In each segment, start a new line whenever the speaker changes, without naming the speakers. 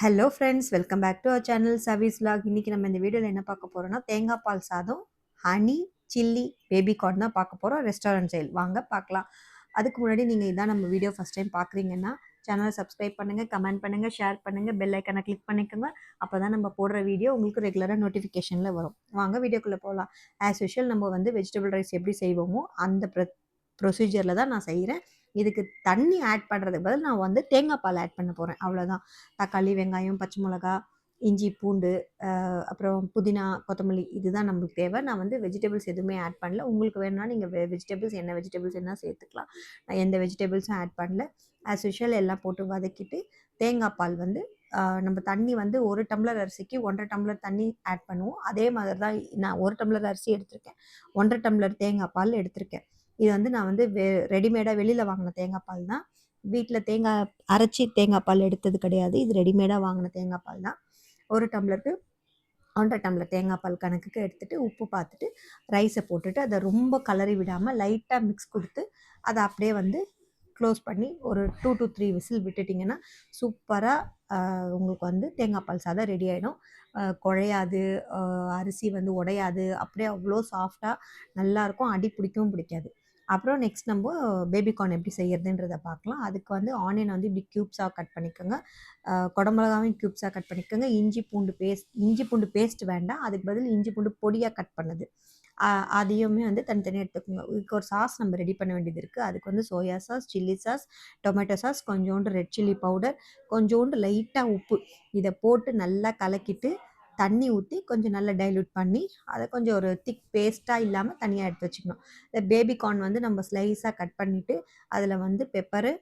Hello friends, welcome back to our channel service vlog. இன்னைக்கு நம்ம இந்த வீடியோவில் என்ன பார்க்க போறோம்னா, தேங்காய் பால் சாதம், ஹனி, சில்லி, பேபி கார்ன் தான் பார்க்க போறோம். Restaurant style. வாங்க பார்க்கலாம். அதுக்கு முன்னாடி நீங்கள் இதான் நம்ம வீடியோ ஃபஸ்ட் டைம் பார்க்குறீங்கன்னா, சேனலை சப்ஸ்கிரைப் பண்ணுங்கள், கமெண்ட் பண்ணுங்கள், ஷேர் பண்ணுங்கள், பெல் ஐக்கனை கிளிக் பண்ணிக்கோங்க. அப்போ தான் நம்ம போடுற வீடியோ உங்களுக்கு ரெகுலராக நோட்டிஃபிகேஷனில் வரும். வாங்க வீடியோக்குள்ளே போகலாம். ஆஸ் யூஷுவல் நம்ம வந்து வெஜிடபிள் ரைஸ் எப்படி செய்வோமோ அந்த ப்ரொசீஜரில் தான் நான் செய்கிறேன். இதுக்கு தண்ணி ஆட் பண்ணுறதுக்கு பதில் நான் வந்து தேங்காய் பால் ஆட் பண்ண போகிறேன். அவ்வளோதான். தக்காளி, வெங்காயம், பச்சை மிளகா, இஞ்சி, பூண்டு, அப்புறம் புதினா, கொத்தமல்லி இதுதான் நம்மளுக்கு தேவை. நான் வந்து வெஜிடபிள்ஸ் எதுவுமே ஆட் பண்ணல. உங்களுக்கு வேணும்னா நீங்கள் வெஜிடபிள்ஸ் என்ன வெஜிடபிள்ஸ் என்ன சேர்த்துக்கலாம். நான் எந்த வெஜிடபிள்ஸும் ஆட் பண்ணல. ஆஸ் யூஷுவல் எல்லாம் போட்டு வதக்கிட்டு தேங்காய் பால் வந்து நம்ம தண்ணி வந்து 1 டம்ளர் அரிசிக்கு 1 1/2 டம்ளர் தண்ணி ஆட் பண்ணுவோம். அதே மாதிரி தான் நான் 1 டம்ளர் அரிசி எடுத்திருக்கேன். 1 1/2 டம்ளர் தேங்காய் பால் எடுத்திருக்கேன். இது வந்து நான் வந்து ரெடிமேடாக வெளியில் வாங்கின தேங்காய் பால் தான். வீட்டில் தேங்காய் அரைச்சி தேங்காய் பால் எடுத்தது கிடையாது. இது ரெடிமேடாக வாங்கின தேங்காய் பால் தான். 1 டம்ளருக்கு 1 1/2 டம்ளர் தேங்காய் பால் கணக்குக்கு எடுத்துகிட்டு உப்பு பார்த்துட்டு ரைஸை போட்டுட்டு அதை ரொம்ப கலரி விடாமல் லைட்டாக மிக்ஸ் கொடுத்து அதை அப்படியே வந்து க்ளோஸ் பண்ணி ஒரு 2 to 3 விசில் விட்டுட்டிங்கன்னா சூப்பராக உங்களுக்கு வந்து தேங்காய் பால் சாதம் ரெடி ஆகிடும். குழையாது, அரிசி வந்து உடையாது, அப்படியே அவ்வளோ சாஃப்டாக நல்லாயிருக்கும். அடி பிடிக்கவும் பிடிக்காது. அப்புறம் நெக்ஸ்ட் நம்ம பேபி கார்ன் எப்படி செய்யறதுன்றதை பார்க்கலாம். அதுக்கு வந்து ஆனியன் வந்து இப்படி க்யூப்ஸாக கட் பண்ணிக்கோங்க. குடமிளகாவையும் க்யூப்ஸாக கட் பண்ணிக்கோங்க. இஞ்சி பூண்டு பேஸ்ட் வேண்டாம். அதுக்கு பதில் இஞ்சி பூண்டு பொடியாக கட் பண்ணது அதையுமே வந்து தனித்தனியாக எடுத்துக்கோங்க. இதுக்கு ஒரு சாஸ் நம்ம ரெடி பண்ண வேண்டியது இருக்குது. அதுக்கு வந்து soya sauce, chilli sauce, tomato sauce, கொஞ்சோண்டு ரெட் சில்லி பவுடர், கொஞ்சோண்டு லைட்டாக உப்பு இதை போட்டு நல்லா கலக்கிட்டு தண்ணி ஊற்றி கொஞ்சம் நல்லா டைல்யூட் பண்ணி அதை கொஞ்சம் ஒரு திக் பேஸ்ட்டாக இல்லாமல் தனியாக எடுத்து வச்சுக்கணும். இந்த பேபி கார்ன் வந்து நம்ம ஸ்லைஸாக கட் பண்ணிவிட்டு அதில் வந்து பெப்பரு,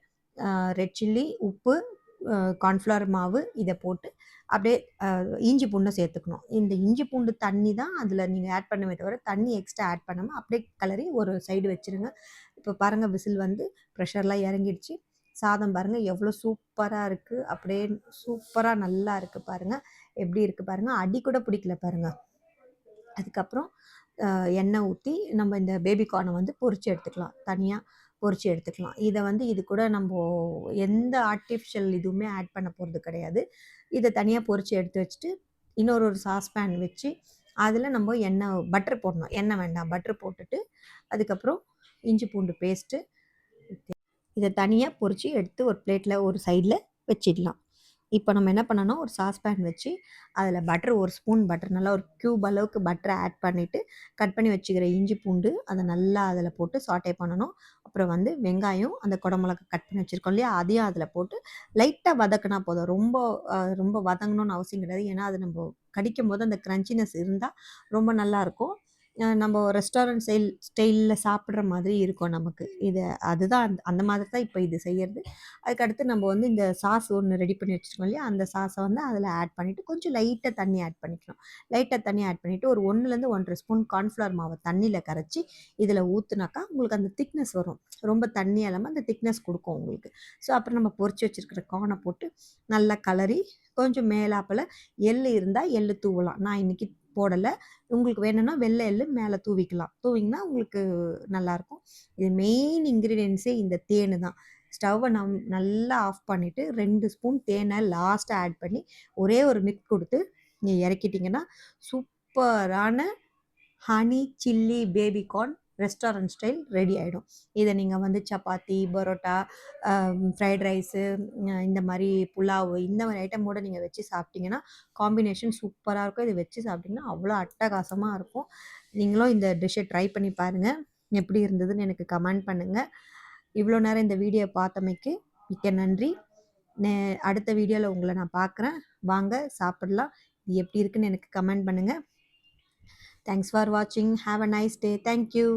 ரெட் சில்லி, உப்பு, கார்ன்ஃப்ளவர் மாவு இதை போட்டு அப்படியே இஞ்சி பூண்டை சேர்த்துக்கணும். இந்த இஞ்சி பூண்டு தண்ணி தான் அதில் நீங்கள் ஆட் பண்ணவே தவிர தண்ணி எக்ஸ்ட்ரா ஆட் பண்ணாமல் அப்படியே கலரி ஒரு சைடு வச்சுருங்க. இப்போ பாருங்கள் விசில் வந்து ப்ரெஷர்லாம் இறங்கிடுச்சு. சாதம் பாருங்கள் எவ்வளோ சூப்பராக இருக்குது. அப்படியே சூப்பராக நல்லா இருக்குது பாருங்கள். எப்படி இருக்குது பாருங்கள். அடி கூட பிடிக்கல பாருங்கள். அதுக்கப்புறம் எண்ணெய் ஊற்றி நம்ம இந்த பேபி கார்னை வந்து பொரித்து எடுத்துக்கலாம். தனியாக பொரித்து எடுத்துக்கலாம். இதை வந்து இது கூட நம்ம எந்த ஆர்டிஃபிஷியல் இதுவுமே ஆட் பண்ண போகிறது கிடையாது. இதை தனியாக பொரித்து எடுத்து வச்சுட்டு இன்னொரு சாஸ்பேன் வச்சு அதில் நம்ம பட்டர் போடணும். எண்ணெய் வேண்டாம், பட்டர் போட்டுட்டு அதுக்கப்புறம் இஞ்சி பூண்டு பேஸ்ட்டு இதை தனியாக பொரித்து எடுத்து ஒரு பிளேட்டில் ஒரு சைடில் வச்சிடலாம். இப்போ நம்ம என்ன பண்ணணும், ஒரு சாஸ்பேன் வச்சு அதில் பட்டர், ஒரு ஸ்பூன் பட்டர், நல்லா ஒரு க்யூப் அளவுக்கு பட்டரை ஆட் பண்ணிவிட்டு கட் பண்ணி வச்சுக்கிற இஞ்சி பூண்டு அதை நல்லா அதில் போட்டு சாட்டே பண்ணணும். அப்புறம் வந்து வெங்காயம், அந்த குடமிளகா கட் பண்ணி வச்சுருக்கோம் இல்லையா, அதையும் அதில் போட்டு லைட்டாக வதக்கினா போதும். ரொம்ப வதங்கணும்னு அவசியம் கிடையாது. ஏன்னா அது நம்ம கடிக்கும் போது அந்த க்ரன்ச்சினஸ் இருந்தால் ரொம்ப நல்லாயிருக்கும். நம்ம ரெஸ்டாரண்ட் ஸ்டைலில் சாப்பிட்ற மாதிரி இருக்கும் நமக்கு. அதுதான் அந்த மாதிரி தான் இப்போ இது செய்கிறது. அதுக்கடுத்து நம்ம வந்து இந்த சாஸ் ஒன்று ரெடி பண்ணி வச்சுருக்கோம் இல்லையா, அந்த சாஸை வந்து அதில் ஆட் பண்ணிவிட்டு கொஞ்சம் லைட்டாக தண்ணி ஆட் பண்ணிக்கணும். லைட்டாக தண்ணி ஆட் பண்ணிவிட்டு ஒரு 1லேருந்து 1 1/2 ஸ்பூன் கார்ன்ஃப்ளவர் மாவை தண்ணியில் கரைச்சி இதில் ஊற்றுனாக்கா உங்களுக்கு அந்த திக்னஸ் வரும். ரொம்ப தண்ணியாக இல்லாமல் அந்த திக்னஸ் கொடுக்கும் உங்களுக்கு. ஸோ அப்புறம் நம்ம பொரிச்சு வச்சுருக்கிற கார்னை போட்டு நல்லா கலரி கொஞ்சம் மேலாப்பில் எள் இருந்தால் எள் தூவலாம். நான் இன்றைக்கி போடலை. உங்களுக்கு வேணும்னா வெள்ளை எள்ளு மேலே தூவிக்கலாம். தூவிங்கன்னா உங்களுக்கு நல்லாயிருக்கும். இது மெயின் இன்க்ரீடியன்ஸே இந்த தேன் தான். ஸ்டவ்வை நல்லா ஆஃப் பண்ணிவிட்டு 2 ஸ்பூன் தேனை லாஸ்ட்டாக ஆட் பண்ணி ஒரே ஒரு மிக்ஸ் கொடுத்து நீங்கள் இறக்கிட்டிங்கன்னா சூப்பரான honey chilli baby corn restaurant style ready ஆகிடும். இதை நீங்கள் வந்து சப்பாத்தி, பரோட்டா, ஃப்ரைட் ரைஸு, இந்த மாதிரி புலாவு இந்த மாதிரி ஐட்டமோட நீங்கள் வச்சு சாப்பிட்டிங்கன்னா காம்பினேஷன் சூப்பராக இருக்கும். இதை வச்சு சாப்பிட்டிங்கன்னா அவ்வளோ அட்டகாசமாக இருக்கும். நீங்களும் இந்த டிஷ்ஷை ட்ரை பண்ணி பாருங்கள். எப்படி இருந்ததுன்னு எனக்கு கமெண்ட் பண்ணுங்கள். இவ்வளோ நேரம் இந்த வீடியோ பார்த்தமைக்கு மிக்க நன்றி. அடுத்த வீடியோவில் உங்களை நான் பார்க்குறேன். வாங்க சாப்பிடலாம். இது எப்படி இருக்குன்னு எனக்கு கமெண்ட் பண்ணுங்கள். Thanks for watching. Have a nice day. Thank you.